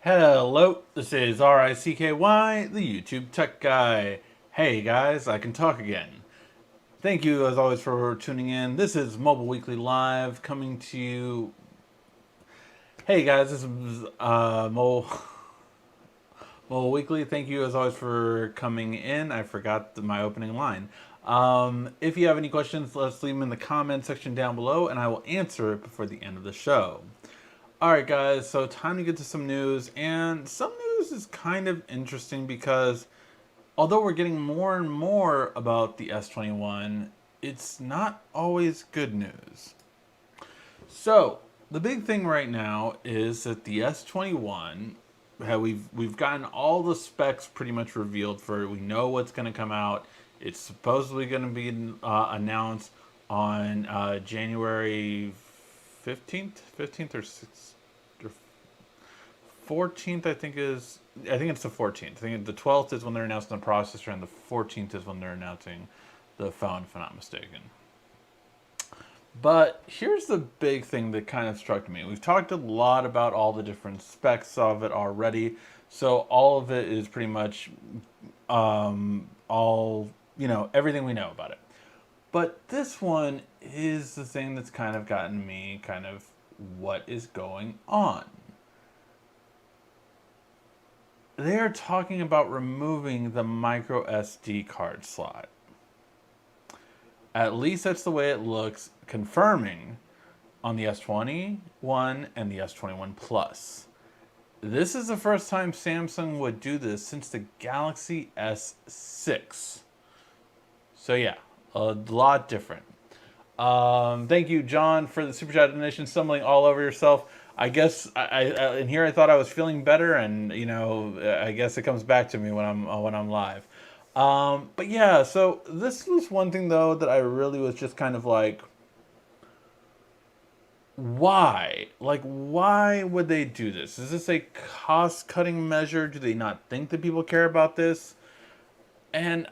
Hello, this is RICKY, the YouTube Tech Guy. Hey guys, I can talk again. Thank you as always for tuning in. This is Mobile Weekly Live coming to you. Hey guys, this is Mobile Weekly. Thank you as always for coming in. I forgot my opening line. If you have any questions, let's leave them in the comment section down below and I will answer it before the end of the show. Alright guys, so time to get to some news, and some news is kind of interesting because although we're getting more and more about the S21, it's not always good news. So, the big thing right now is that the S21, we've gotten all the specs pretty much revealed for it. We know what's going to come out. It's supposedly going to be announced on January 15th or 6th or 14th. I think it's the 14th. I think the 12th is when they're announcing the processor, and the 14th is when they're announcing the phone, if I'm not mistaken. But here's the big thing that kind of struck me. We've talked a lot about all the different specs of it already, so all of it is pretty much everything we know about it. But this one is the thing that's kind of gotten me what is going on. They are talking about removing the micro SD card slot. At least that's the way it looks, confirming on the S21 and the S21 Plus. This is the first time Samsung would do this since the Galaxy S6. So yeah, a lot different. Thank you, John, for the super chat donation. Stumbling all over yourself. I guess in here I thought I was feeling better, and I guess it comes back to me when I'm live. But yeah, so this was one thing though that I really was just kind of like, why? Like, why would they do this? Is this a cost-cutting measure? Do they not think that people care about this? And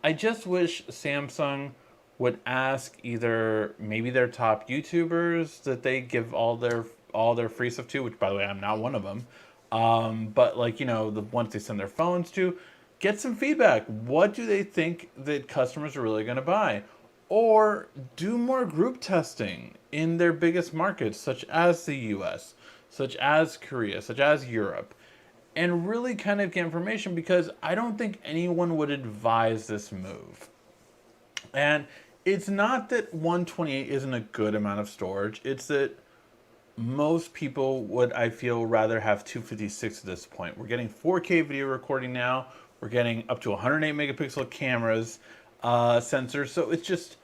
I just wish Samsung would ask either maybe their top YouTubers that they give all their free stuff to, which by the way I'm not one of them. But the ones they send their phones to, get some feedback. What do they think that customers are really going to buy? Or do more group testing in their biggest markets, such as the US, such as Korea, such as Europe, and really kind of get information, because I don't think anyone would advise this move. And it's not that 128 isn't a good amount of storage, it's that most people would, I feel, rather have 256 at this point. We're getting 4K video recording now. We're getting up to 108 megapixel cameras, sensors. So it's just,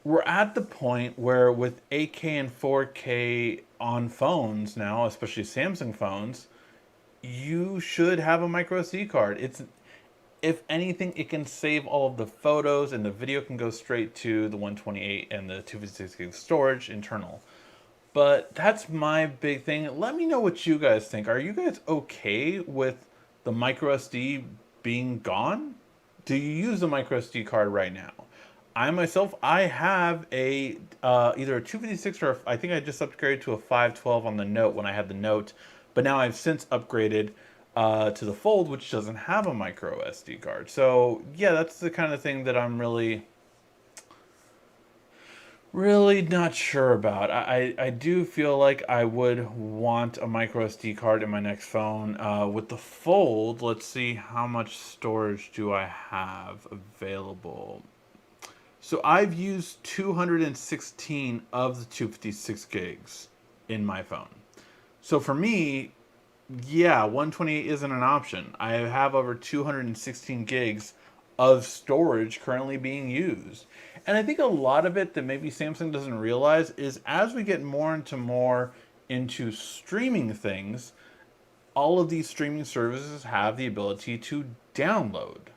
we're at the point where with 8K and 4K on phones now, especially Samsung phones, you should have a micro SD card. If anything, it can save all of the photos, and the video can go straight to the 128 and the 256 gig storage internal. But that's my big thing. Let me know what you guys think. Are you guys okay with the micro SD being gone? Do you use a micro SD card right now? I myself, I have a either a 256 or I think I just upgraded to a 512 on the Note when I had the Note, but now I've since upgraded to the Fold, which doesn't have a micro SD card. So yeah, that's the kind of thing that I'm really not sure about. I do feel like I would want a micro SD card in my next phone. With the Fold, let's see, how much storage do I have available? So I've used 216 of the 256 gigs in my phone. So for me, yeah, 128 isn't an option. I have over 216 gigs of storage currently being used. And I think a lot of it that maybe Samsung doesn't realize is as we get more into streaming things, all of these streaming services have the ability to download.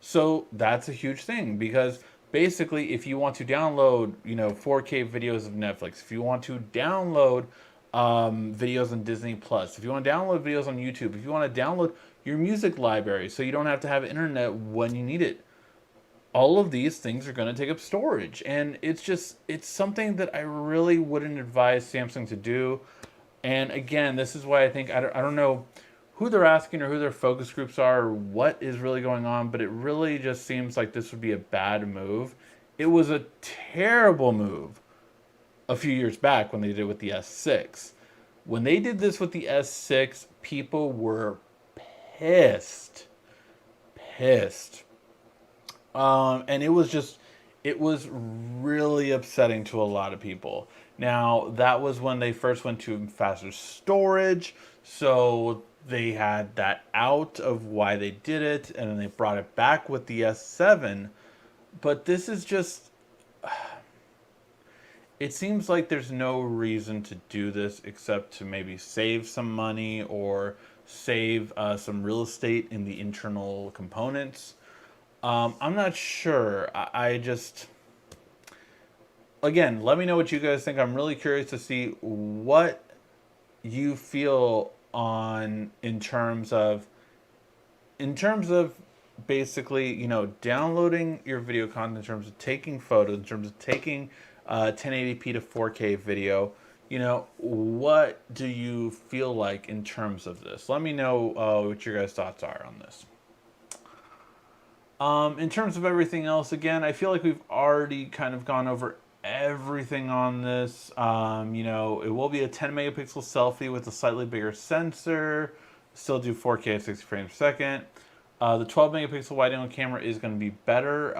So that's a huge thing, because basically if you want to download, 4K videos of Netflix, if you want to download videos on Disney Plus, if you want to download videos on YouTube, if you want to download your music library so you don't have to have internet when you need it, all of these things are going to take up storage. And it's something that I really wouldn't advise Samsung to do. And again, this is why I think I don't know who they're asking or who their focus groups are or what is really going on, but it really just seems like this would be a bad move. It was a terrible move a few years back when they did it with the S6. When they did this with the S6, people were pissed. Pissed. And it was really upsetting to a lot of people. Now, that was when they first went to faster storage, so they had that out of why they did it, and then they brought it back with the S7. But this is just, it seems like there's no reason to do this except to maybe save some money or save some real estate in the internal components. I'm not sure. I just, again, let me know what you guys think. I'm really curious to see what you feel on in terms of basically, downloading your video content, in terms of taking photos, in terms of taking 1080p to 4K video. What do you feel like in terms of this? Let me know what your guys' thoughts are on this. In terms of everything else, again, I feel like we've already kind of gone over everything on this. It will be a 10 megapixel selfie with a slightly bigger sensor, still do 4K at 60 frames per second. The 12 megapixel wide angle camera is going to be better,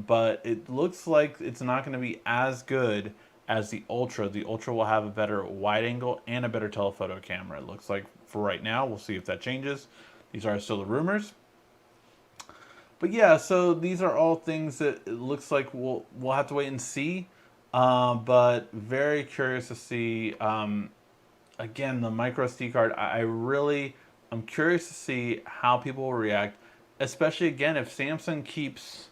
but it looks like it's not going to be as good as the Ultra. The Ultra will have a better wide angle and a better telephoto camera. It looks like for right now. We'll see if that changes. These are still the rumors. But yeah, so these are all things that it looks like we'll have to wait and see. But very curious to see. Again, the micro SD card. I'm curious to see how people will react, especially again if Samsung keeps,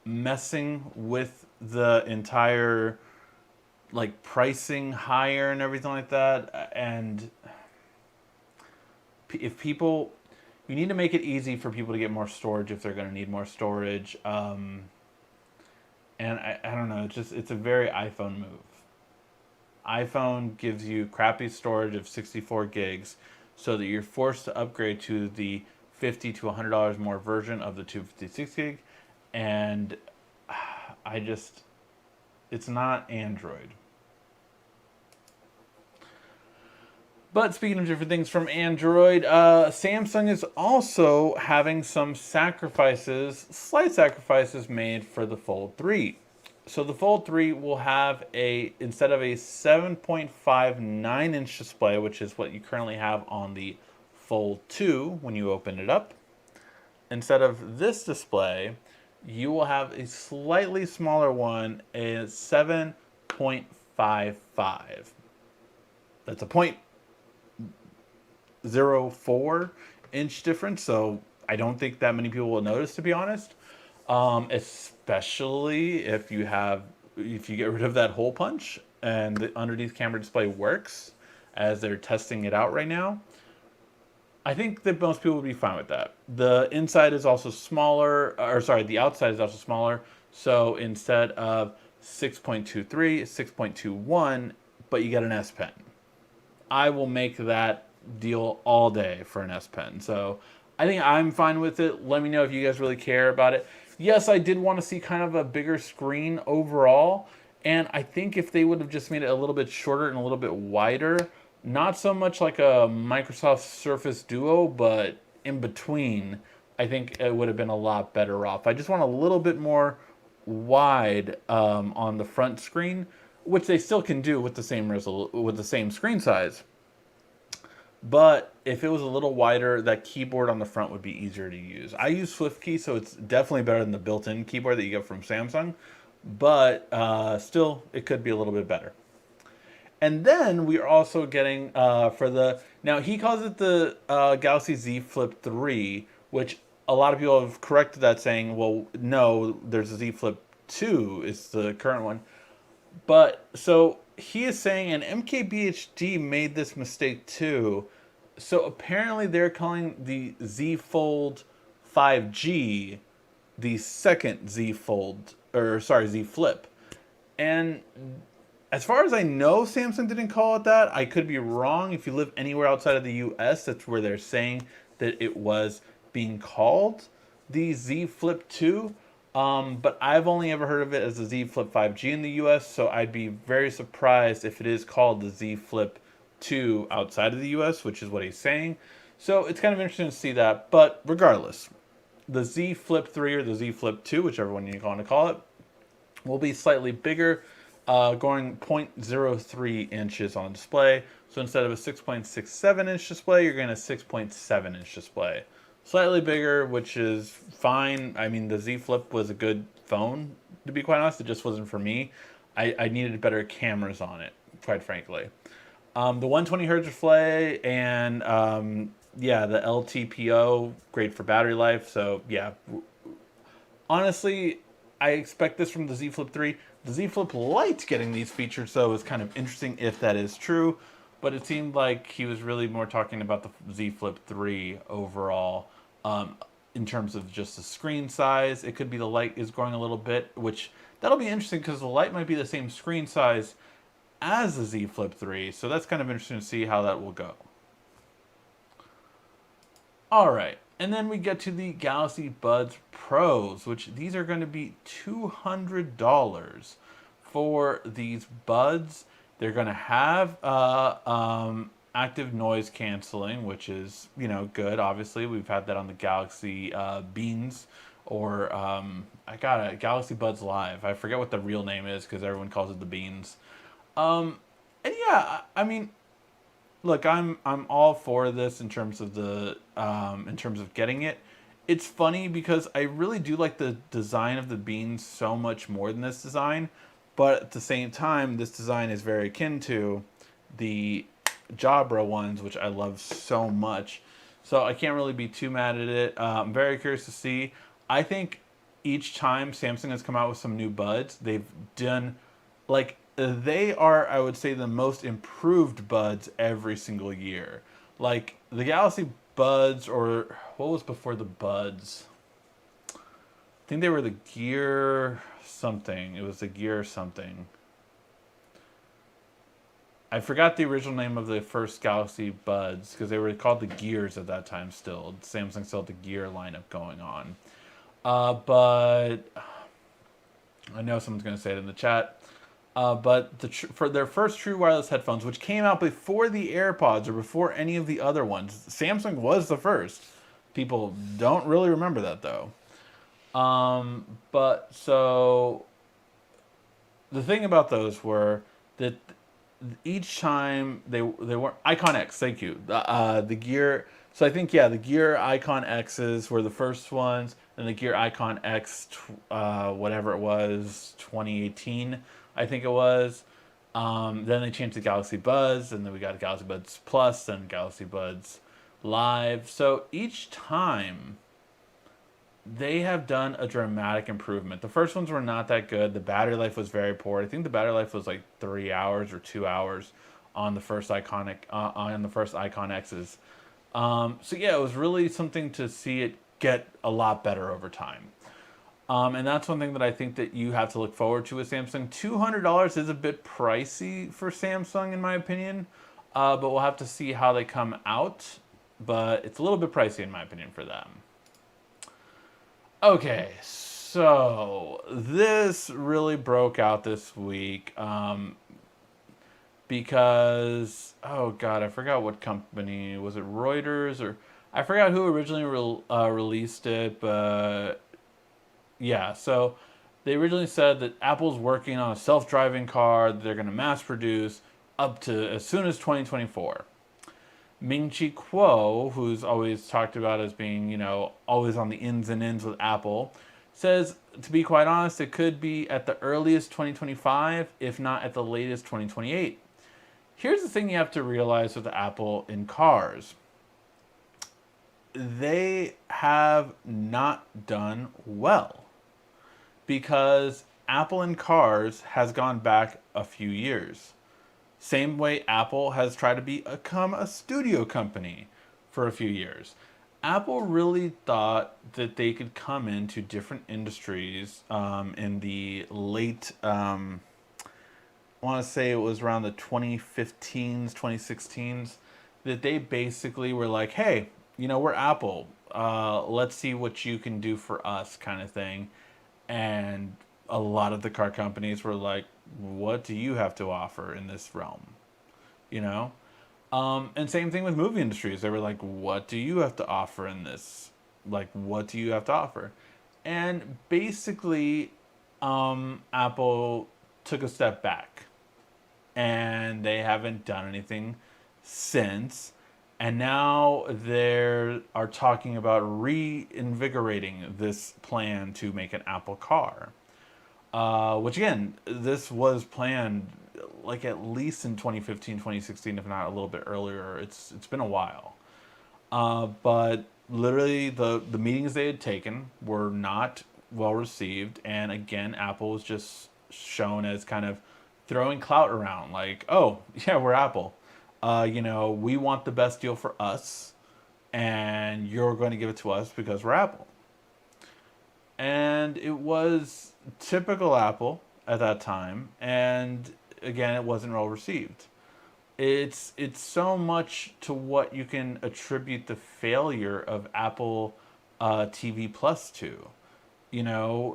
messing with the entire pricing higher and everything like that. And if people, you need to make it easy for people to get more storage if they're going to need more storage. And I don't know, it's a very iPhone move. iPhone gives you crappy storage of 64 gigs so that you're forced to upgrade to the $50 to $100 more version of the 256 gig. And it's not Android. But speaking of different things from Android, Samsung is also having some slight sacrifices made for the Fold 3. So the Fold 3 will have instead of a 7.59 inch display, which is what you currently have on the Fold 2 when you open it up, instead of this display, you will have a slightly smaller one, a 7.55. That's a 0.04 inch difference, so I don't think that many people will notice, to be honest. Especially if you get rid of that hole punch and the underneath camera display works as they're testing it out right now. I think that most people would be fine with that. The inside is also smaller, the outside is also smaller. So instead of 6.23, 6.21, but you get an S Pen. I will make that deal all day for an S Pen. So I think I'm fine with it. Let me know if you guys really care about it. Yes, I did want to see kind of a bigger screen overall. And I think if they would have just made it a little bit shorter and a little bit wider, not so much like a Microsoft Surface Duo, but in between, I think it would have been a lot better off. I just want a little bit more wide on the front screen, which they still can do with the same screen size. But if it was a little wider, that keyboard on the front would be easier to use. I use SwiftKey, so it's definitely better than the built-in keyboard that you get from Samsung. But still, it could be a little bit better. And then we are also getting now he calls it the Galaxy Z Flip 3, which a lot of people have corrected that, saying, well, no, there's a Z Flip 2, it's the current one. But so he is saying, and MKBHD made this mistake too. So apparently they're calling the Z Fold 5G the second Z Flip. And as far as I know, Samsung didn't call it that. I could be wrong. If you live anywhere outside of the US, that's where they're saying that it was being called the Z Flip 2. But I've only ever heard of it as the Z Flip 5G in the US, so I'd be very surprised if it is called the Z Flip 2 outside of the US, which is what he's saying. So it's kind of interesting to see that. But regardless, the Z Flip 3 or the Z Flip 2, whichever one you want to call it, will be slightly bigger, going 0.03 inches on display. So instead of a 6.67 inch display, you're getting a 6.7 inch display. Slightly bigger, which is fine. I mean, the Z Flip was a good phone, to be quite honest. It just wasn't for me. I needed better cameras on it, quite frankly. The 120 hertz display and yeah, the LTPO, great for battery life. So yeah, honestly, I expect this from the Z Flip 3. The Z Flip Lite getting these features, though, is kind of interesting if that is true. But it seemed like he was really more talking about the Z Flip 3 overall in terms of just the screen size. It could be the Lite is growing a little bit, which that'll be interesting because the Lite might be the same screen size as the Z Flip 3. So that's kind of interesting to see how that will go. All right. And then we get to the Galaxy Buds Pros, which these are going to be $200 for these buds. They're going to have active noise canceling, which is, you know, good. Obviously, we've had that on the Galaxy Beans, or I got a Galaxy Buds Live. I forget what the real name is because everyone calls it the Beans. And yeah, I mean, look, I'm all for this in terms of the in terms of getting it. It's funny because I really do like the design of the beans so much more than this design, but at the same time, this design is very akin to the Jabra ones, which I love so much. So I can't really be too mad at it. I'm very curious to see. I think each time Samsung has come out with some new buds, they've done like they are, I would say, the most improved buds every single year. Like the Galaxy Buds, or what was before the Buds? I think they were the Gear something. It was the Gear something. I forgot the original name of the first Galaxy Buds because they were called the Gears at that time still. Samsung still had the Gear lineup going on. But I know someone's going to say it in the chat. But for their first true wireless headphones, which came out before the AirPods or before any of the other ones, Samsung was the first. People don't really remember that though. But so the thing about those were that each time they weren't Icon X. Thank you. The Gear. So I think yeah, the Gear Icon X's were the first ones, and the Gear Icon X, whatever it was, 2018. I think it was. Then they changed to Galaxy Buds, and then we got Galaxy Buds Plus, and Galaxy Buds Live. So each time, they have done a dramatic improvement. The first ones were not that good. The battery life was very poor. I think the battery life was like 3 hours or 2 hours on the first Icon X's. So yeah, it was really something to see it get a lot better over time. And that's one thing that I think that you have to look forward to with Samsung. $200 is a bit pricey for Samsung, in my opinion, but we'll have to see how they come out. But it's a little bit pricey, in my opinion, for them. Okay, so this really broke out this week because, oh God, I forgot what company. Was it Reuters? Or I forgot who originally released it, but yeah, so they originally said that Apple's working on a self-driving car that they're going to mass produce up to as soon as 2024. Ming-Chi Kuo, who's always talked about as being, you know, always on the ins and ins with Apple, says, to be quite honest, it could be at the earliest 2025, if not at the latest 2028. Here's the thing you have to realize with Apple in cars. They have not done well because Apple in cars has gone back a few years. Same way Apple has tried to become a studio company for a few years. Apple really thought that they could come into different industries in the late want to say it was around the 2015s, 2016s, that they basically were like, hey, we're Apple. Let's see what you can do for us, kind of thing. And a lot of the car companies were like, what do you have to offer in this realm? You know? And same thing with movie industries. They were like, what do you have to offer in this? Like, what do you have to offer? And basically, Apple took a step back and they haven't done anything since. And now they are talking about reinvigorating this plan to make an Apple car. Which again, this was planned like at least in 2015, 2016, if not a little bit earlier. It's been a while. But literally the meetings they had taken were not well received, and again, Apple was just shown as kind of throwing clout around, like, oh yeah, we're Apple. We want the best deal for us, and you're going to give it to us because we're Apple. And it was typical Apple at that time, and again, it wasn't well received. It's so much to what you can attribute the failure of Apple TV Plus to. The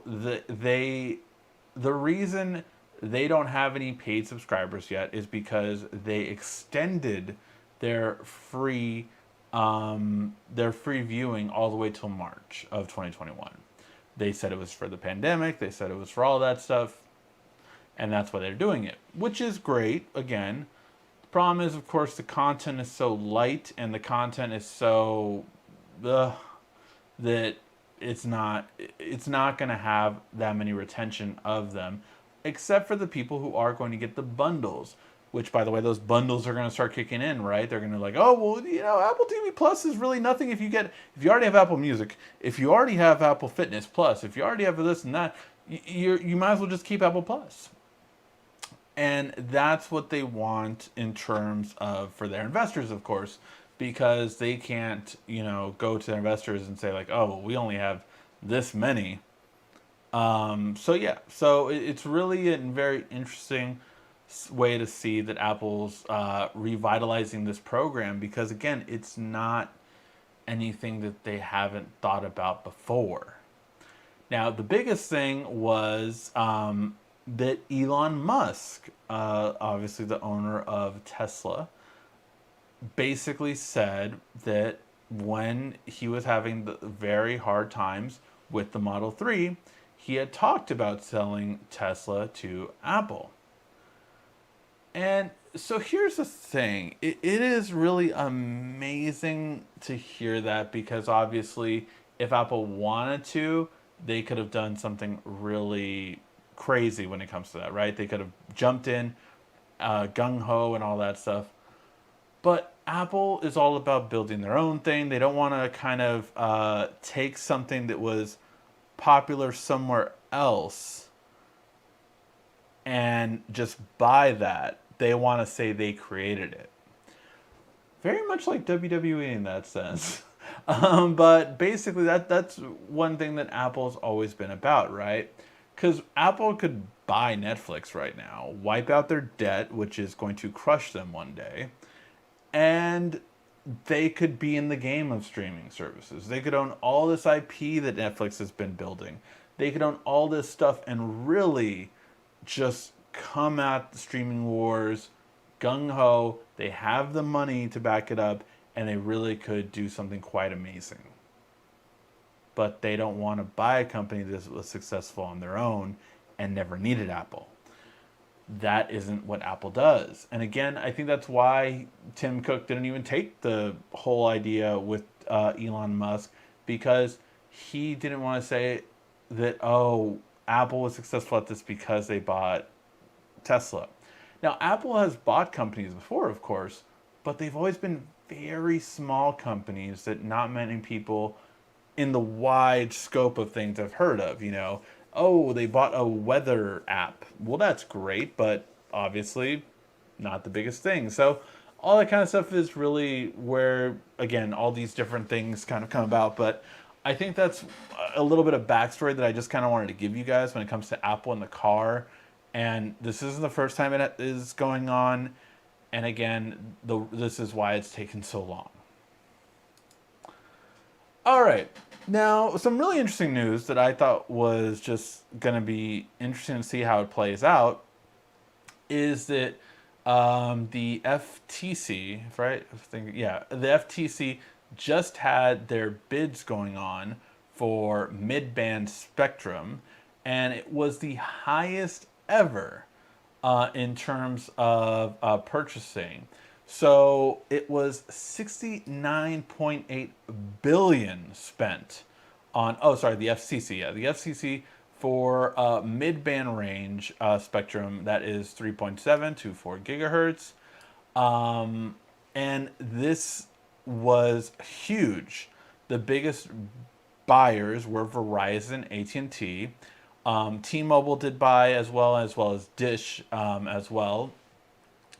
reason they don't have any paid subscribers yet is because they extended their free viewing all the way till March of 2021. They said it was for the pandemic. They said it was for all that stuff, and that's why they're doing it, which is great. Again, the problem is, of course, the content is so light and the content is so that it's not going to have that many retention of them, except for the people who are going to get the bundles. Which, by the way, those bundles are going to start kicking in, right? They're going to be like, oh, well, Apple TV Plus is really nothing if you already have Apple Music, if you already have Apple Fitness Plus, if you already have this and that, you might as well just keep Apple Plus. And that's what they want in terms of, for their investors, of course, because they can't, go to their investors and say like, oh, we only have this many. So it's really a very interesting way to see that Apple's revitalizing this program, because again, it's not anything that they haven't thought about before. Now, the biggest thing was that Elon Musk, obviously the owner of Tesla, basically said that when he was having the very hard times with the Model 3, he had talked about selling Tesla to Apple. And so here's the thing. It is really amazing to hear that, because obviously if Apple wanted to, they could have done something really crazy when it comes to that, right? They could have jumped in gung-ho and all that stuff. But Apple is all about building their own thing. They don't want to kind of take something that was popular somewhere else and just buy that. They want to say they created it. Very much like WWE in that sense. But basically that's one thing that Apple's always been about, right? Because Apple could buy Netflix right now, wipe out their debt, which is going to crush them one day, and they could be in the game of streaming services. They could own all this IP that Netflix has been building. They could own all this stuff and really just come at the streaming wars gung-ho. They have the money to back it up, and they really could do something quite amazing. But they don't want to buy a company that was successful on their own and never needed Apple. That isn't what Apple does. And again, I think that's why Tim Cook didn't even take the whole idea with Elon Musk, because he didn't want to say that, oh, Apple was successful at this because they bought Tesla. Now, Apple has bought companies before, of course, but they've always been very small companies that not many people in the wide scope of things have heard of, Oh, they bought a weather app. Well, that's great, but obviously not the biggest thing. So all that kind of stuff is really where, again, all these different things kind of come about. But I think that's a little bit of backstory that I just kind of wanted to give you guys when it comes to Apple and the car And this isn't the first time it is going on. And again, this is why it's taken so long. All right. Now, some really interesting news that I thought was just going to be interesting to see how it plays out is that the FTC, right? The FTC just had their bids going on for mid-band spectrum, and it was the highest ever in terms of purchasing. So it was 69.8 billion spent on. Oh, sorry, the FCC. Yeah, the FCC for mid-band range spectrum that is 3.7 to 4 gigahertz, and this was huge. The biggest buyers were Verizon, AT&T. T-Mobile did buy as well as Dish as well.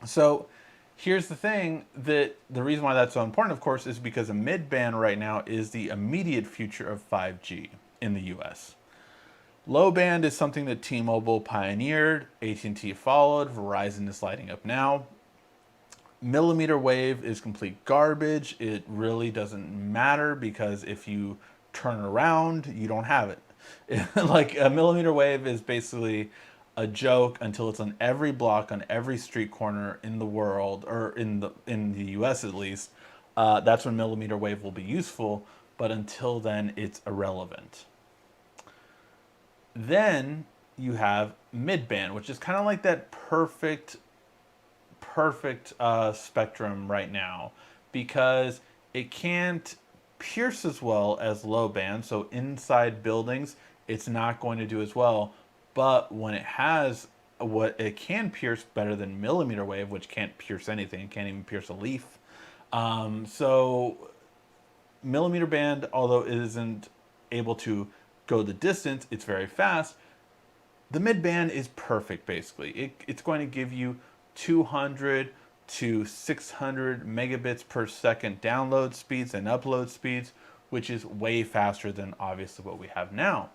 So here's the thing, that the reason why that's so important, of course, is because a mid-band right now is the immediate future of 5G in the US. Low band is something that T-Mobile pioneered, AT&T followed, Verizon is lighting up now. Millimeter wave is complete garbage. It really doesn't matter because if you turn around, you don't have it. Like a millimeter wave is basically a joke until it's on every block, on every street corner in the world, or in the US at least. That's when millimeter wave will be useful, but until then, it's irrelevant. Then you have mid-band, which is kind of like that perfect spectrum right now, because it can't pierce as well as low band. So inside buildings, it's not going to do as well. But when it has what it can pierce better than millimeter wave, which can't pierce anything, it can't even pierce a leaf. So millimeter band, although it isn't able to go the distance, it's very fast. The mid band is perfect, basically. It's going to give you 200 to 600 megabits per second download speeds and upload speeds, which is way faster than obviously what we have now.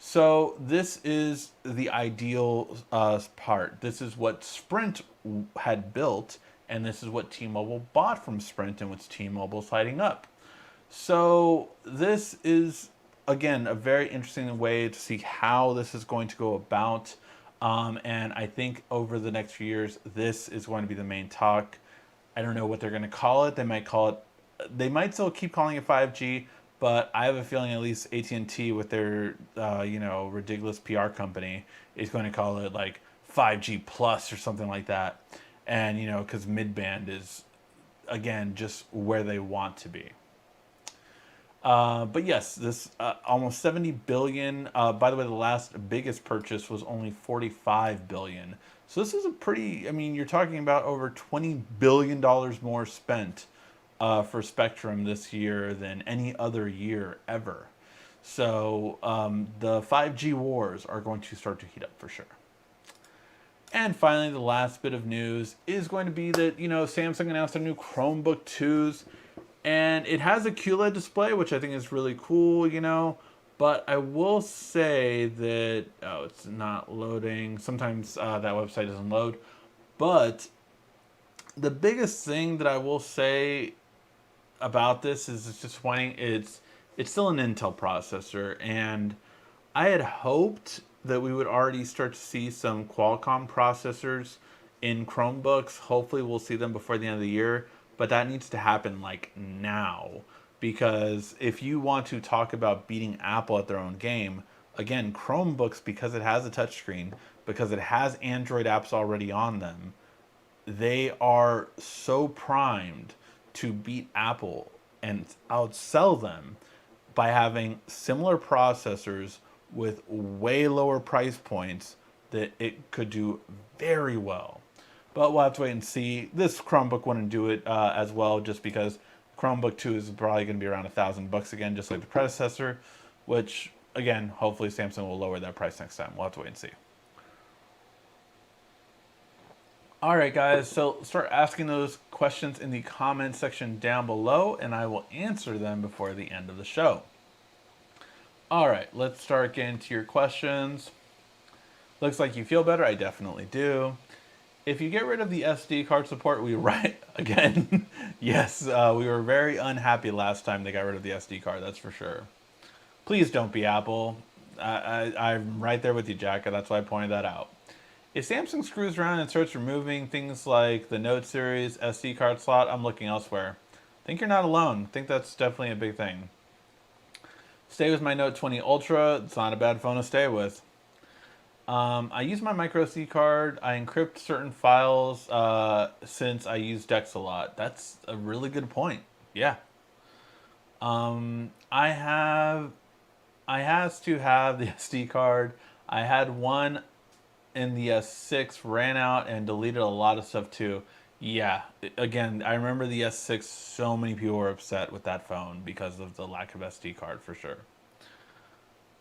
So this is the ideal part. This is what Sprint had built, and this is what T-Mobile bought from Sprint, and what T-Mobile's lighting up. So this is, again, a very interesting way to see how this is going to go about. And I think over the next few years, this is going to be the main talk. I don't know what they're going to call it. They might still keep calling it 5G, but I have a feeling at least AT&T with their, ridiculous PR company is going to call it like 5G plus or something like that. And, because mid-band is, again, just where they want to be. But yes, this almost 70 billion. By the way, the last biggest purchase was only 45 billion. So this is a pretty, you're talking about over $20 billion more spent for Spectrum this year than any other year ever. So the 5G wars are going to start to heat up for sure. And finally, the last bit of news is going to be that, Samsung announced their new Chromebook 2s. And it has a QLED display, which I think is really cool, But I will say that, it's not loading. Sometimes that website doesn't load. But the biggest thing that I will say about this is it's disappointing. It's still an Intel processor. And I had hoped that we would already start to see some Qualcomm processors in Chromebooks. Hopefully we'll see them before the end of the year. But that needs to happen like now, because if you want to talk about beating Apple at their own game, again, Chromebooks, because it has a touchscreen, because it has Android apps already on them, they are so primed to beat Apple and outsell them by having similar processors with way lower price points that it could do very well. But we'll have to wait and see. This Chromebook wouldn't do it as well, just because Chromebook 2 is probably going to be around $1,000 again, just like the predecessor, which, again, hopefully Samsung will lower that price next time. We'll have to wait and see. All right, guys, so start asking those questions in the comment section down below, and I will answer them before the end of the show. All right, let's start getting to your questions. Looks like you feel better. I definitely do. If you get rid of the SD card support, we right again. Yes, we were very unhappy last time they got rid of the SD card. That's for sure. Please don't be Apple. I'm right there with you, Jack. That's why I pointed that out. If Samsung screws around and starts removing things like the Note series SD card slot, I'm looking elsewhere. I think you're not alone. I think that's definitely a big thing. Stay with my Note 20 Ultra. It's not a bad phone to stay with. I use my micro SD card. I encrypt certain files since I use Dex a lot. That's a really good point. Yeah. I has to have the SD card. I had one in the S6, ran out and deleted a lot of stuff too. Yeah, again, I remember the S6. So many people were upset with that phone because of the lack of SD card for sure.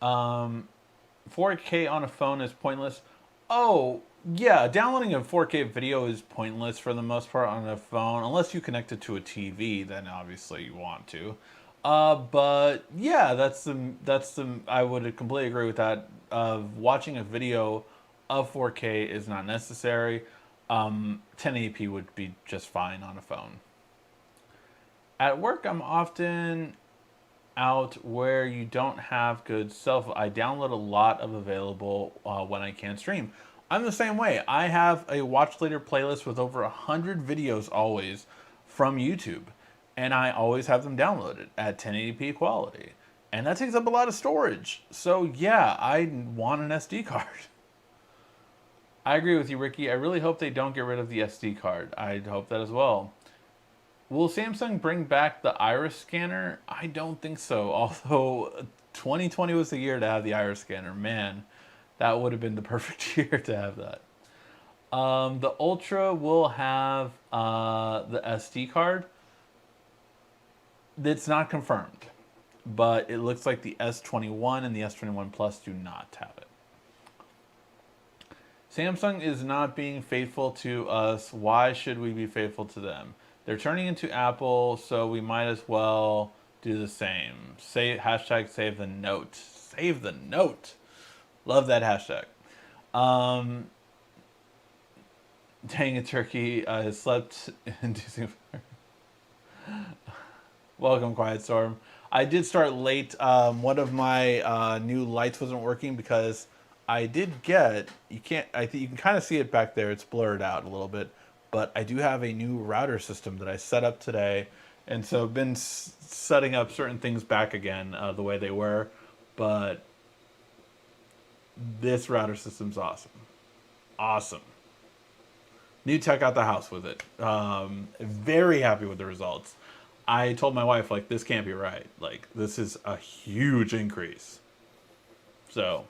4K on a phone is pointless. Oh, yeah, downloading a 4K video is pointless for the most part on a phone, unless you connect it to a TV, then obviously you want to. But yeah, I would completely agree with that. Of watching a video of 4K is not necessary. 1080p would be just fine on a phone. At work, I'm often out where you don't have good cell. I download a lot of available when I can't stream. I'm the same way. I have a watch later playlist with over 100 videos always from YouTube, and I always have them downloaded at 1080p quality, and that takes up a lot of storage. So yeah, I want an SD card. I agree with you, Ricky. I really hope they don't get rid of the SD card. I hope that as well. Will Samsung bring back the iris scanner? I don't think so. Although 2020 was the year to have the iris scanner. Man, that would have been the perfect year to have that. The Ultra will have the SD card. It's not confirmed, but it looks like the S21 and the S21 Plus do not have it. Samsung is not being faithful to us. Why should we be faithful to them? They're turning into Apple, so we might as well do the same. Hashtag save the note. Save the note. Love that hashtag. Dang it, Turkey has slept inducing. Welcome, Quiet Storm. I did start late. One of my new lights wasn't working because I did get, I think you can kind of see it back there. It's blurred out a little bit, but I do have a new router system that I set up today. And so I've been setting up certain things back again the way they were, but this router system's awesome. Awesome. New tech out the house with it. Very happy with the results. I told my wife, like, this can't be right. Like, this is a huge increase. So,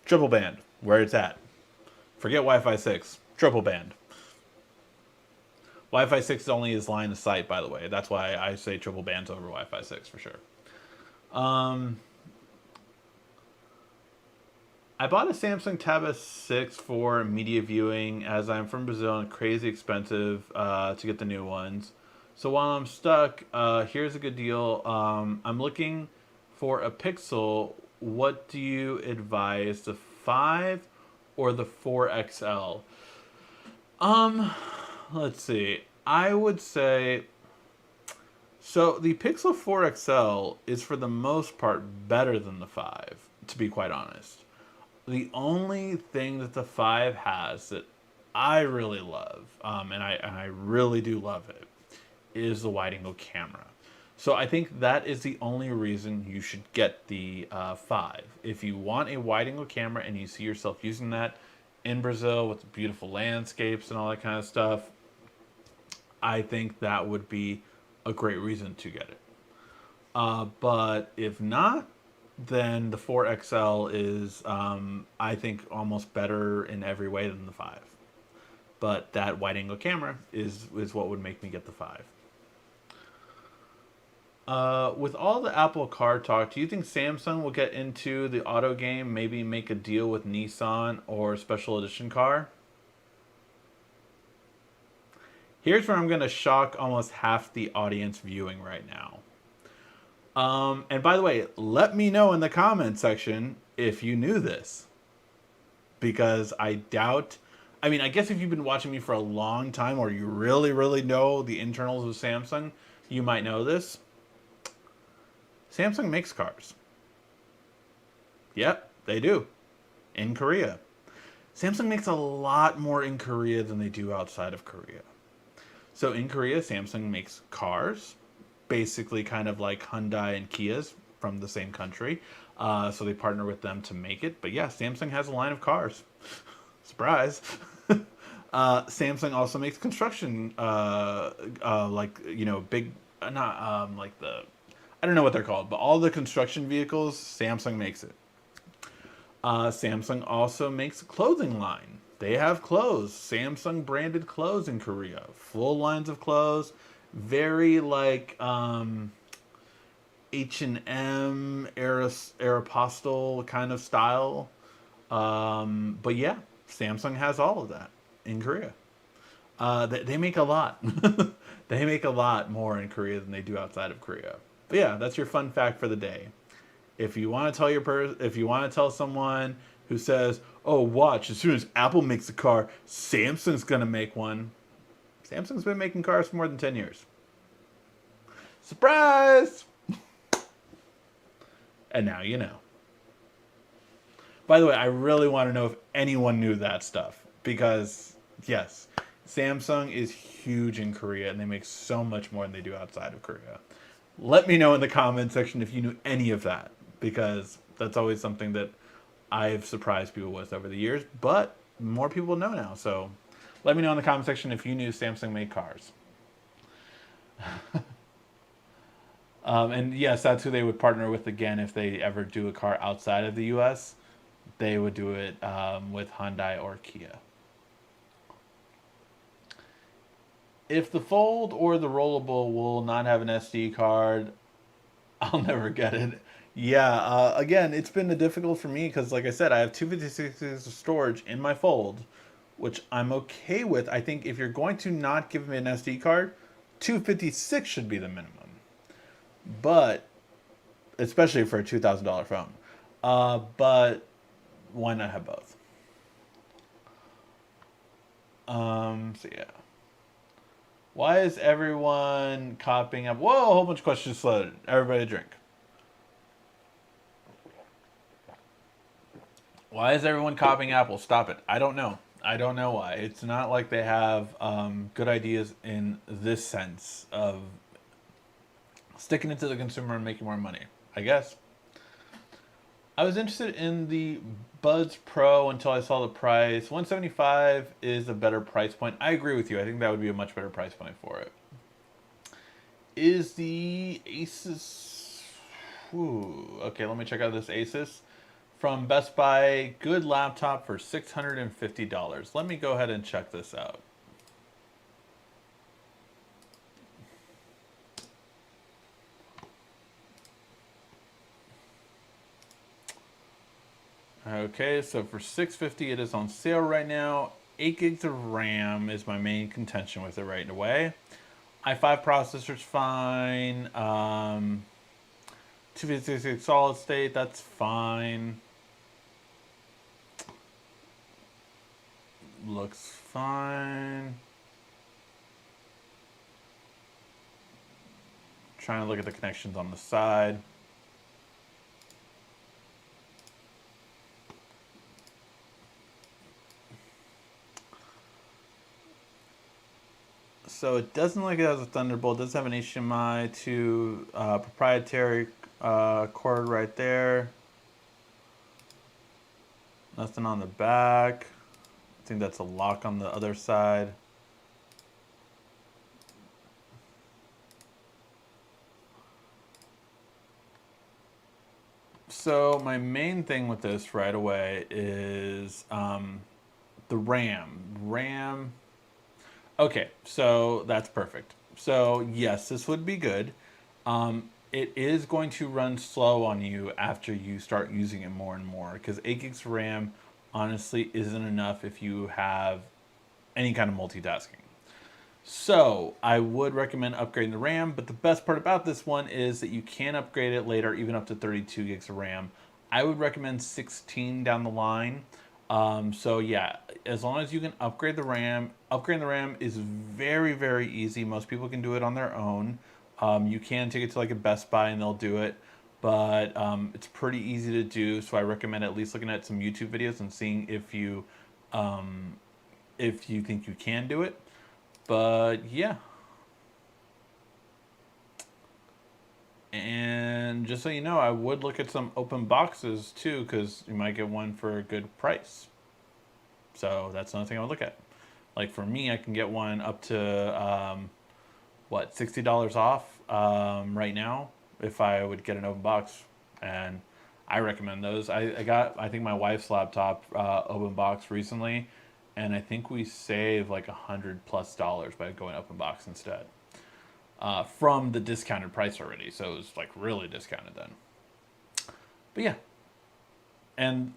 triple band, where it's at. Forget Wi-Fi 6, triple band. Wi-Fi 6 only is line of sight, by the way. That's why I say triple bands over Wi-Fi 6 for sure. I bought a Samsung Tab S6 for media viewing as I'm from Brazil and crazy expensive to get the new ones. So while I'm stuck, here's a good deal. I'm looking for a Pixel. What do you advise, the 5 or the 4XL? Let's see. I would say, so the Pixel 4XL is for the most part better than the 5, to be quite honest. The only thing that the 5 has that I really love, and I really do love it, is the wide-angle camera. So I think that is the only reason you should get the 5. If you want a wide-angle camera and you see yourself using that in Brazil with beautiful landscapes and all that kind of stuff, I think that would be a great reason to get it. But if not, then the 4XL is, I think, almost better in every way than the 5. But that wide-angle camera is what would make me get the 5. With all the Apple Car talk, do you think Samsung will get into the auto game, maybe make a deal with Nissan or special edition car? Here's where I'm going to shock almost half the audience viewing right now. And by the way, let me know in the comment section if you knew this. because I doubt. I mean, I guess if you've been watching me for a long time or you really, really know the internals of Samsung, you might know this. Samsung makes cars. Yep, they do. In Korea. Samsung makes a lot more in Korea than they do outside of Korea. So in Korea, Samsung makes cars, basically kind of like Hyundai and Kias from the same country. So they partner with them to make it. But yeah, Samsung has a line of cars. Surprise. Samsung also makes construction, like, big, not like the, I don't know what they're called, but all the construction vehicles, Samsung makes it. Samsung also makes a clothing line. They have clothes, Samsung branded clothes in Korea, full lines of clothes, very like H&M, Aeropostale kind of style. But yeah, Samsung has all of that in Korea. They make a lot. They make a lot more in Korea than they do outside of Korea. But yeah, that's your fun fact for the day. If you want to tell if you want to tell someone who says, "Oh, watch, as soon as Apple makes a car, Samsung's gonna make one." Samsung's been making cars for more than 10 years. Surprise! And now you know. By the way, I really want to know if anyone knew that stuff. Because, yes, Samsung is huge in Korea and they make so much more than they do outside of Korea. Let me know in the comment section if you knew any of that. Because that's always something that I've surprised people with over the years. But more people know now. So let me know in the comment section if you knew Samsung made cars. And yes, that's who they would partner with again if they ever do a car outside of the U.S. They would do it with Hyundai or Kia. If the Fold or the Rollable will not have an SD card, I'll never get it. Yeah, again, it's been difficult for me because, like I said, I have 256 gigs of storage in my Fold, which I'm okay with. I think if you're going to not give me an SD card, 256 should be the minimum. But, especially for a $2,000 phone. But why not have both? So yeah. Why is everyone copying up? Whoa, a whole bunch of questions flooded. Everybody drink. Why is everyone copying Apple? Stop it. I don't know. I don't know why. It's not like they have good ideas in this sense of sticking it to the consumer and making more money, I guess. I was interested in the Buds Pro until I saw the price. 175 is a better price point. I agree with you. I think that would be a much better price point for it. Is the Asus... Ooh, okay, let me check out this Asus. From Best Buy, good laptop for $650. Let me go ahead and check this out. Okay, so for $650 it is on sale right now. 8 gigs of RAM is my main contention with it right away. i5 processor's fine. 256 solid state, that's fine. Looks fine. Trying to look at the connections on the side. So it doesn't look like it has a Thunderbolt. It does have an HDMI to proprietary cord right there. Nothing on the back. I think that's a lock on the other side. So my main thing with this right away is the RAM. Okay, so that's perfect. So yes, this would be good. It is going to run slow on you after you start using it more and more because 8 gigs of RAM honestly isn't enough if you have any kind of multitasking. So I would recommend upgrading the RAM, but the best part about this one is that you can upgrade it later, even up to 32 gigs of RAM. I would recommend 16 down the line. So yeah, as long as you can upgrading the RAM is very, very easy. Most people can do it on their own. You can take it to like a Best Buy and they'll do it, but it's pretty easy to do. So I recommend at least looking at some YouTube videos and seeing um, if you think you can do it. But yeah, and just so you know, I would look at some open boxes too, because you might get one for a good price. So that's another thing I would look at. Like for me, I can get one up to what, $60 off right now if I would get an open box, and I recommend those. I got, I think, my wife's laptop open box recently, and I think we saved like $100+ by going open box instead from the discounted price already. So it was like really discounted then. But yeah, and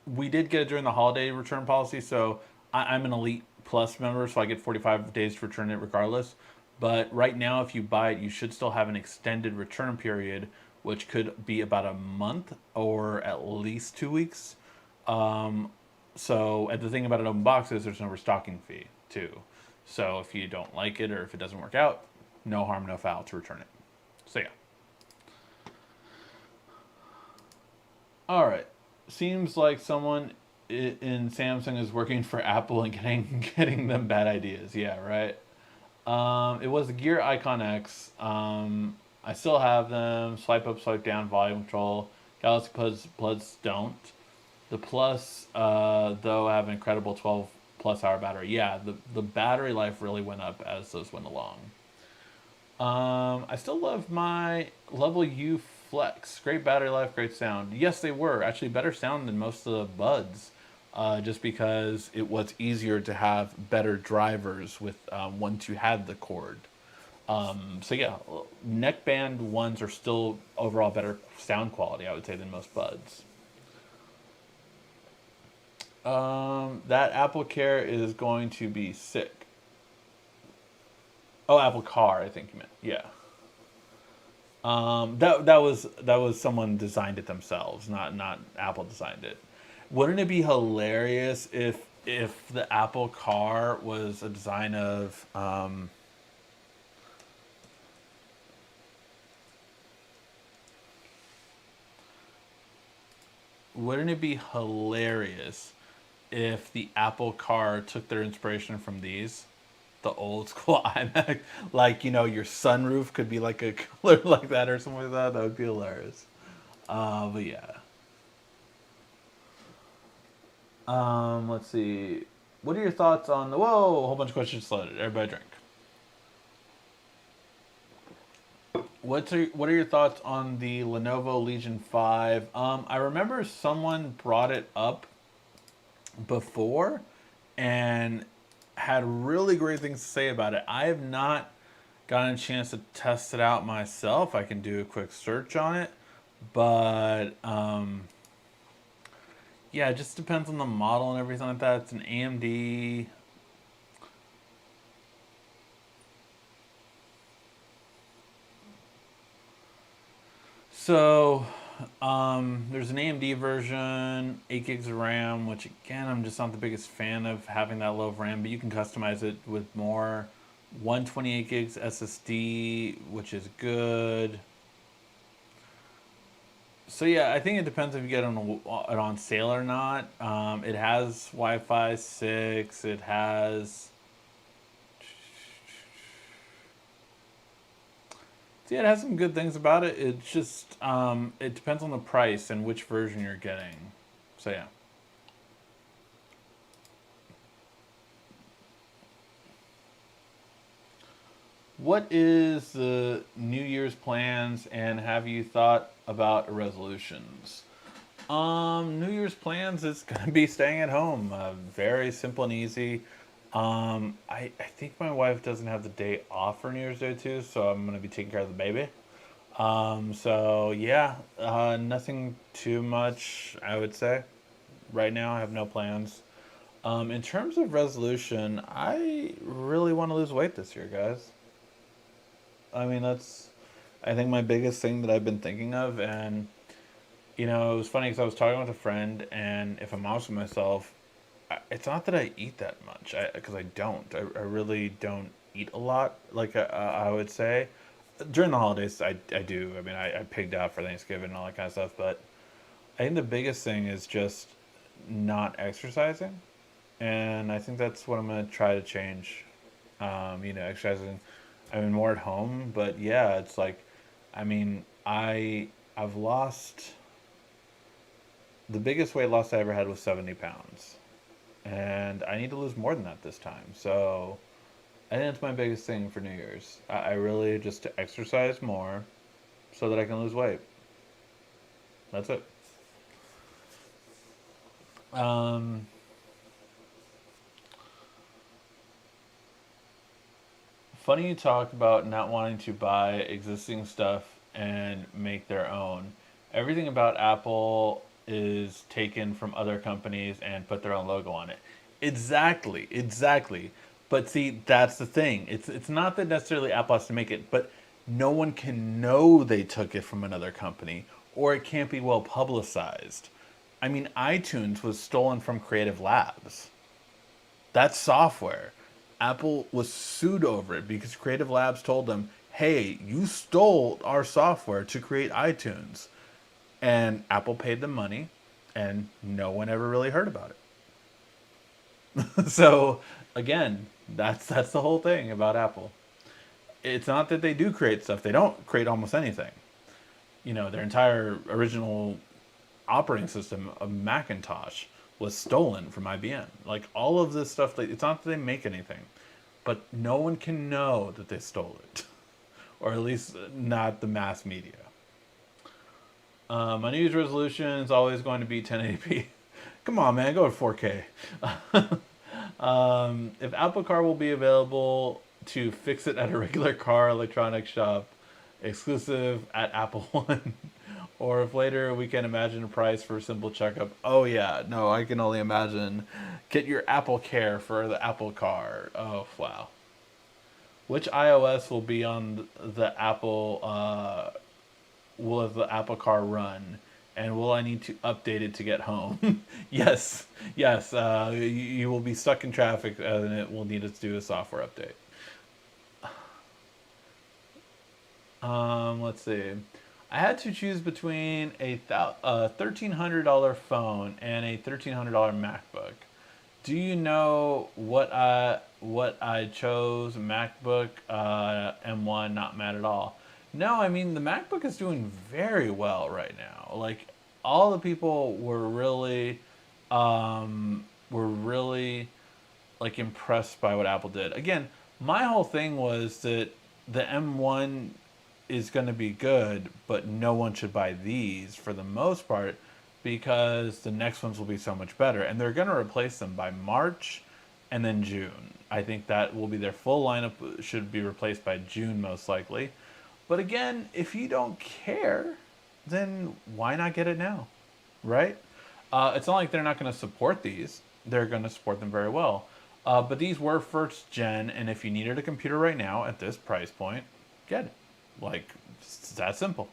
we did get it during the holiday return policy. So I'm an Elite Plus member, so I get 45 days to return it regardless. But right now, if you buy it, you should still have an extended return period, which could be about a month or at least 2 weeks. So, and the thing about an open box is there's no restocking fee too. So if you don't like it or if it doesn't work out, no harm, no foul to return it. So yeah. All right. Seems like someone in Samsung is working for Apple and getting them bad ideas. Yeah, right. It was the Gear Icon X. I still have them. Swipe up, swipe down, volume control. Galaxy Buds don't. The Plus, though, have an incredible 12+ hour battery. Yeah, the battery life really went up as those went along. I still love my Level U Flex. Great battery life, great sound. Yes, they were actually better sound than most of the buds, just because it was easier to have better drivers with once you had the cord. So yeah, neckband ones are still overall better sound quality, I would say, than most buds. That Apple Care is going to be sick. Oh, Apple Car, I think you meant. Yeah. That was someone designed it themselves, not Apple designed it. Wouldn't it be hilarious if the Apple Car was a design of wouldn't it be hilarious if the Apple Car took their inspiration from these? The old school iMac, like, your sunroof could be like a color like that or something like that. That would be hilarious. But yeah. Let's see. What are your thoughts on the? Whoa, a whole bunch of questions loaded. Everybody drink. What are your thoughts on the Lenovo Legion 5? I remember someone brought it up before and had really great things to say about it. I have not gotten a chance to test it out myself. I can do a quick search on it, but yeah, it just depends on the model and everything like that. It's an AMD. So, there's an AMD version, 8 gigs of RAM, which again, I'm just not the biggest fan of having that low of RAM, but you can customize it with more. 128 gigs SSD, which is good. So yeah, I think it depends if you get it on sale or not. It has Wi-Fi 6. It has. Yeah, it has some good things about it. It's just it depends on the price and which version you're getting. So yeah. What is the New Year's plans, and have you thought about resolutions? New Year's plans is gonna be staying at home. Very simple and easy. I think my wife doesn't have the day off for New Year's Day too, so I'm gonna be taking care of the baby. So yeah, nothing too much, I would say. Right now, I have no plans. In terms of resolution, I really want to lose weight this year, guys. I mean, that's, I think, my biggest thing that I've been thinking of, and You know, it was funny because I was talking with a friend, and if I'm honest with myself, it's not that I eat that much, because I don't. I really don't eat a lot. Like I would say, during the holidays, I do. I mean, I pigged out for Thanksgiving and all that kind of stuff. But I think the biggest thing is just not exercising, and I think that's what I'm gonna try to change. You know, exercising. I mean, more at home, but yeah, it's like, I mean, I've lost the biggest weight loss I ever had was 70 pounds, and I need to lose more than that this time. So I think that's my biggest thing for New Year's. I really just to exercise more so that I can lose weight. That's it. Um, Funny you talk about not wanting to buy existing stuff and make their own. Everything about Apple is taken from other companies and put their own logo on it. Exactly, exactly. But see, that's the thing. It's not that necessarily Apple has to make it, but no one can know they took it from another company, or it can't be well publicized. I mean, iTunes was stolen from Creative Labs. That's software. Apple was sued over it because Creative Labs told them, hey, you stole our software to create iTunes. And Apple paid them money, and no one ever really heard about it. So, again, that's the whole thing about Apple. It's not that they do create stuff, they don't create almost anything. You know, their entire original operating system of Macintosh was stolen from IBM. Like all of this stuff, it's not that they make anything, but no one can know that they stole it, or at least not the mass media. My New Year's resolution is always going to be 1080p. Come on, man, go to 4K. If Apple Car will be available to fix it at a regular car electronics shop, exclusive at Apple One, or if later we can imagine a price for a simple checkup. Oh yeah, no, I can only imagine. Get your Apple Care for the Apple Car. Oh wow. Which iOS will be on the Apple? Will the Apple Car run? And will I need to update it to get home? Yes, yes. You will be stuck in traffic, and it will need to do a software update. Let's see. I had to choose between a $1,300 phone and a $1,300 MacBook. Do you know what I chose? MacBook M1, not mad at all. No, I mean the MacBook is doing very well right now. Like all the people were really like impressed by what Apple did. Again, my whole thing was that the M1 is going to be good, but no one should buy these for the most part because the next ones will be so much better. And they're going to replace them by March and then June. I think that will be their full lineup, should be replaced by June most likely. But again, if you don't care, then why not get it now? Right? It's not like they're not going to support these. They're going to support them very well. But these were first gen, and if you needed a computer right now at this price point, get it. Like, it's that simple.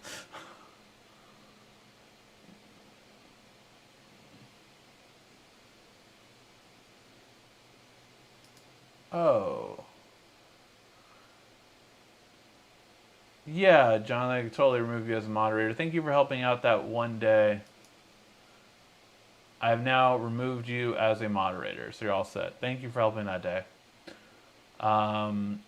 Oh. Yeah, John, I totally remove you as a moderator. Thank you for helping out that one day. I have now removed you as a moderator, so you're all set. Thank you for helping that day. Um,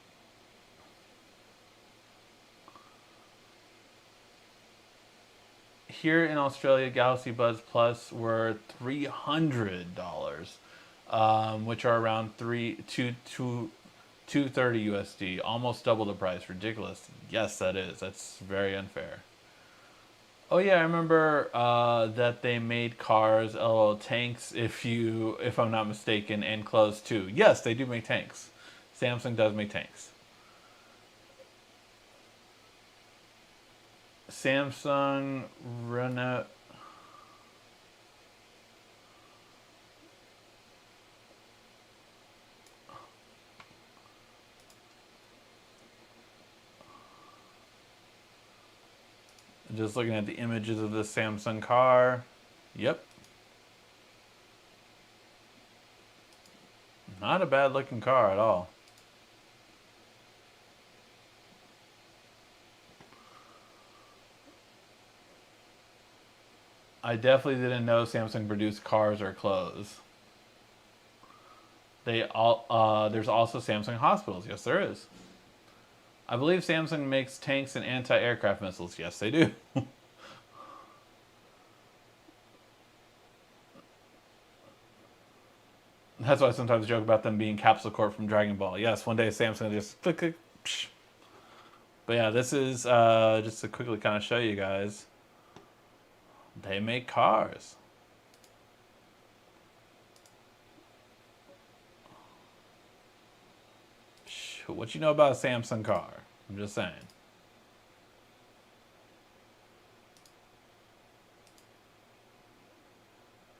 Here in Australia, Galaxy Buds Plus were $300, which are around 230 USD, almost double the price. Ridiculous. Yes, that is. That's very unfair. Oh yeah, I remember that they made cars, tanks, if I'm not mistaken, and clothes too. Yes, they do make tanks. Samsung does make tanks. Samsung, Renault. Just looking at the images of this Samsung car. Yep. Not a bad looking car at all. I definitely didn't know Samsung produced cars or clothes. There's also Samsung hospitals. Yes, there is. I believe Samsung makes tanks and anti-aircraft missiles. Yes, they do. That's why I sometimes joke about them being Capsule Corp from Dragon Ball. Yes, one day Samsung just click, click, psh. But yeah, this is just to quickly kind of show you guys. They make cars. What you know about a Samsung car? I'm just saying.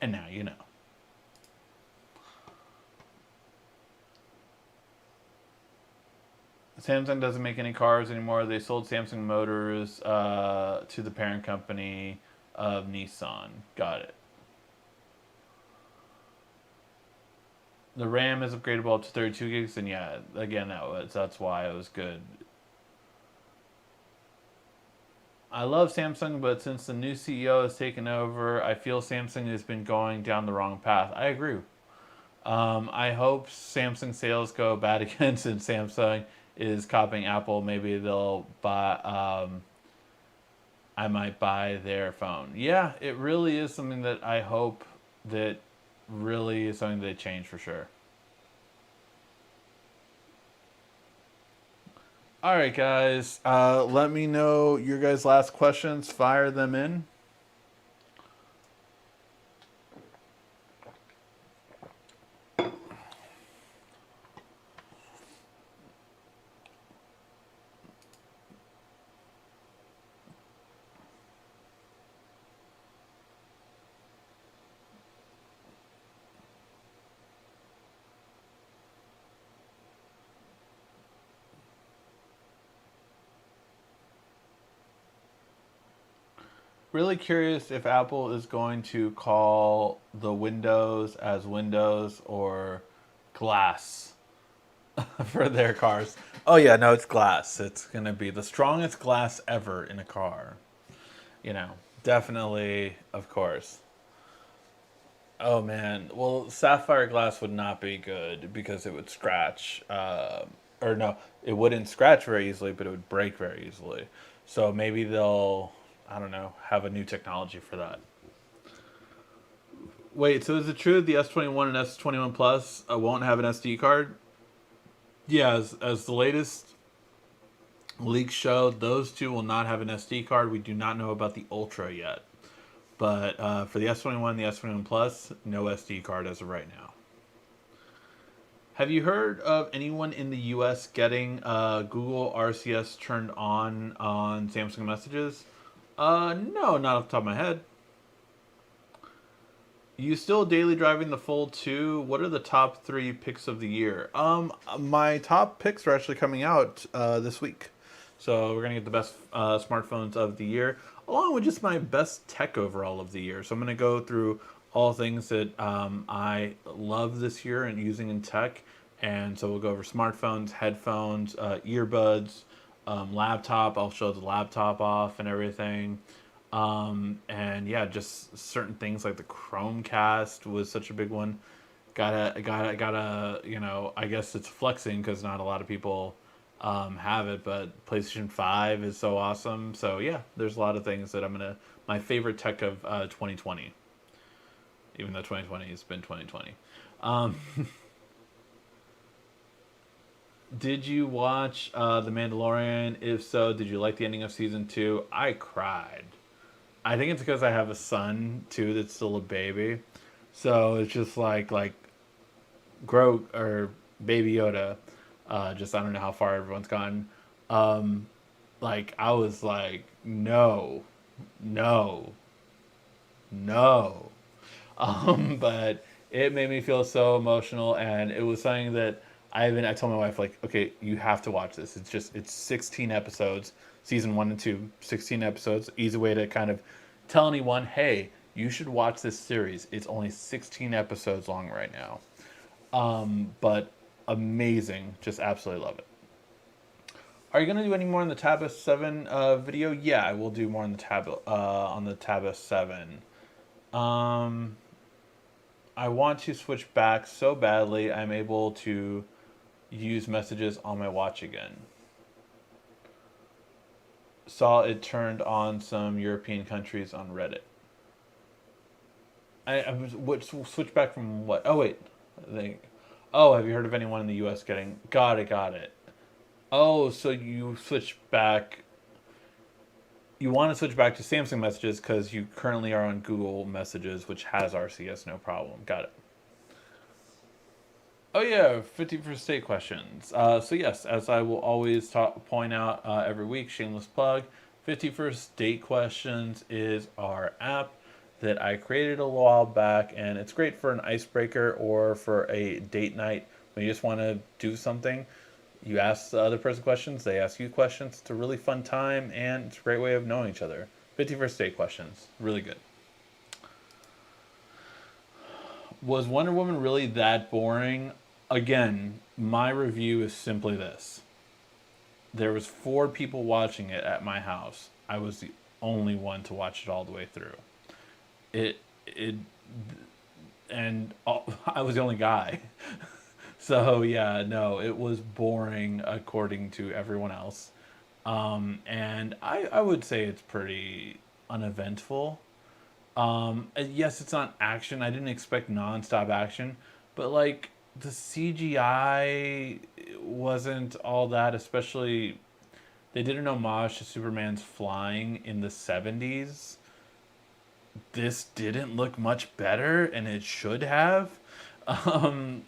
And now you know. Samsung doesn't make any cars anymore. They sold Samsung Motors to the parent company of Nissan. Got it. The RAM is upgradable up to 32 gigs, and yeah, again, that's why it was good. I love Samsung, but since the new CEO has taken over, I feel Samsung has been going down the wrong path. I agree. I hope Samsung sales go bad again since Samsung is copying Apple. Maybe they'll buy. I might buy their phone. Yeah, it really is something that I hope that really is something they change for sure. All right, guys. Let me know your guys' last questions. Fire them in. Really curious if Apple is going to call the Windows as Windows or Glass for their cars. Oh yeah, no, it's glass. It's gonna be the strongest glass ever in a car. You know, definitely, of course. Oh man, well, sapphire glass would not be good because it would scratch. Or no, it wouldn't scratch very easily, but it would break very easily. So maybe they'll, I don't know, have a new technology for that. Wait, so is it true the S21 and S21 Plus won't have an SD card? Yeah, as the latest leaks show, those two will not have an SD card. We do not know about the Ultra yet. But for the S21 and the S21 Plus, no SD card as of right now. Have you heard of anyone in the US getting Google RCS turned on Samsung Messages? No, not off the top of my head. You still daily driving the Fold 2? What are the top 3 picks of the year? My top picks are actually coming out this week. So we're gonna get the best smartphones of the year, along with just my best tech overall of the year. So I'm gonna go through all things that I love this year and using in tech. And so we'll go over smartphones, headphones, earbuds, laptop. I'll show the laptop off and everything. And yeah, just certain things like the Chromecast was such a big one. Gotta, you know, I guess it's flexing because not a lot of people have it, but PlayStation 5 is so awesome. So yeah, there's a lot of things that my favorite tech of 2020, even though 2020 has been 2020. Um, did you watch The Mandalorian? If so, did you like the ending of season 2? I cried. I think it's because I have a son too that's still a baby, so it's just like Grogu or Baby Yoda. Just I don't know how far everyone's gone. Um, like I was like, no, no, no. But it made me feel so emotional, and it was something that I told my wife like, okay, you have to watch this. It's 16 episodes, season 1 and 2, 16 episodes. Easy way to kind of tell anyone, hey, you should watch this series. It's only 16 episodes long right now. But amazing. Just absolutely love it. Are you going to do any more on the Tab S7 video? Yeah, I will do more on the Tab S7. Um, I want to switch back so badly I'm able to use messages on my watch again. Saw it turned on some European countries on Reddit. I was switch back from what? Oh wait, I think. Oh, have you heard of anyone in the U.S. getting? Got it, got it. Oh, so you switch back. You want to switch back to Samsung Messages because you currently are on Google Messages, which has RCS, no problem. Got it. Oh yeah, 51st date questions. So yes, as I will always point out every week, shameless plug, 51st date questions is our app that I created a while back, and it's great for an icebreaker or for a date night when you just want to do something. You ask the other person questions, they ask you questions. It's a really fun time, and it's a great way of knowing each other. 51st date questions, really good. Was Wonder Woman really that boring? Again, my review is simply this. There was 4 people watching it at my house. I was the only one to watch it all the way through. It and I was the only guy. So yeah, no, it was boring according to everyone else. And I would say it's pretty uneventful. Yes, it's not action. I didn't expect nonstop action, but like the CGI wasn't all that. Especially, they did an homage to Superman's flying in the '70s. This didn't look much better, and it should have.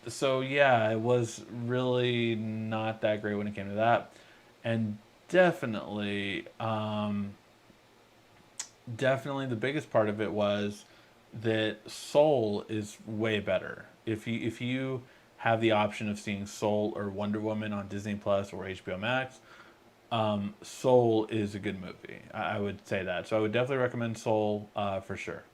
So yeah, it was really not that great when it came to that, and definitely, definitely the biggest part of it was that Soul is way better. If you have the option of seeing Soul or Wonder Woman on Disney Plus or HBO Max, Soul is a good movie. I would say that. So I would definitely recommend Soul for sure.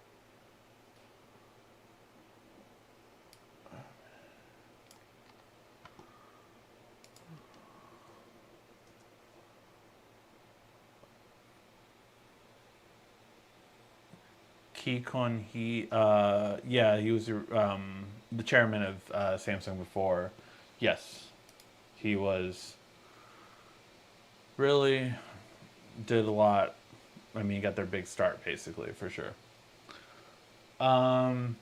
Ki Kun Hee, yeah, he was the chairman of Samsung before. Yes, he was really did a lot. I mean, he got their big start basically for sure. Um,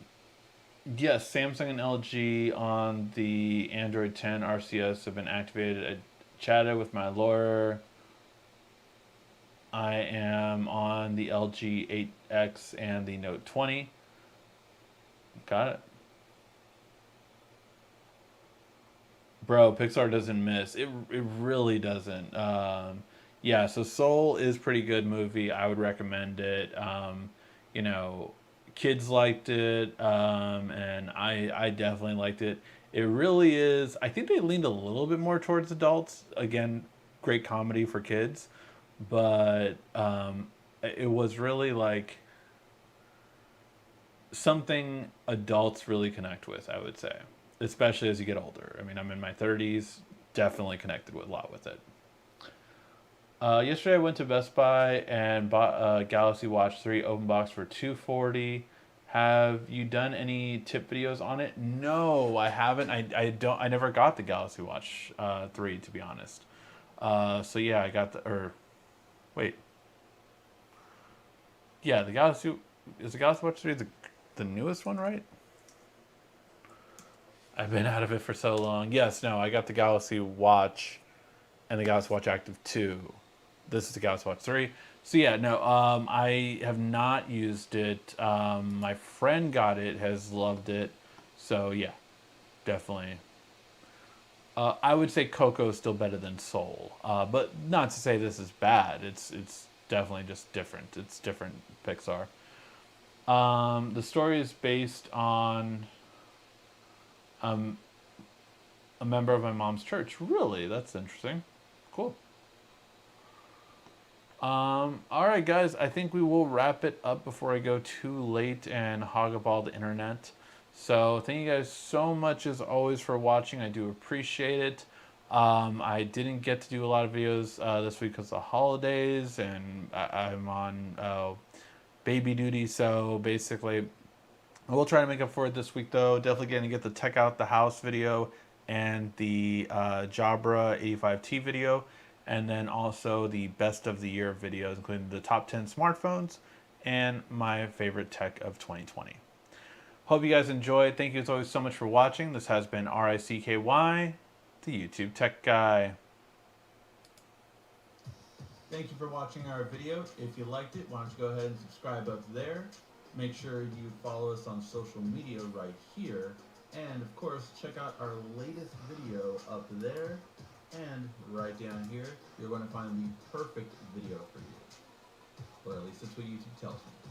yes, Samsung and LG on the Android 10 RCS have been activated. I chatted with my lawyer. I am on the LG 8X and the Note 20. Got it. Bro, Pixar doesn't miss. It really doesn't. Yeah, so Soul is pretty good movie. I would recommend it. You know, kids liked it, and I definitely liked it. It really is. I think they leaned a little bit more towards adults. Again, great comedy for kids, but it was really like something adults really connect with, I would say, especially as you get older. I mean, I'm in my 30s, definitely connected with a lot with it. Yesterday I went to Best Buy and bought a Galaxy Watch 3 open box for 240. Have you done any tip videos on it? No, I haven't. I don't. I never got the Galaxy Watch 3 to be honest. So yeah, I got the or wait. Yeah, the Galaxy is the Galaxy Watch 3 the newest one, right? I've been out of it for so long. Yes, no, I got the Galaxy Watch and the Galaxy Watch Active 2. This is the Galaxy Watch 3. So yeah, no, I have not used it. My friend got it, has loved it. So yeah, definitely. I would say Coco is still better than Soul, but not to say this is bad. It's definitely just different. It's different Pixar. The story is based on um, a member of my mom's church. Really, that's interesting. Cool. All right, guys. I think we will wrap it up before I go too late and hog up all the internet. So thank you guys so much as always for watching. I do appreciate it. I didn't get to do a lot of videos this week because of the holidays, and I'm on baby duty. So basically, I will try to make up for it this week, though. Definitely going to get the Tech Out the House video and the Jabra 85T video, and then also the Best of the Year videos, including the top 10 smartphones and my favorite tech of 2020. Hope you guys enjoyed. Thank you as always so much for watching. This has been RICKY, the YouTube Tech Guy. Thank you for watching our video. If you liked it, why don't you go ahead and subscribe up there. Make sure you follow us on social media right here. And of course, check out our latest video up there. And right down here, you're going to find the perfect video for you. Or at least that's what YouTube tells me.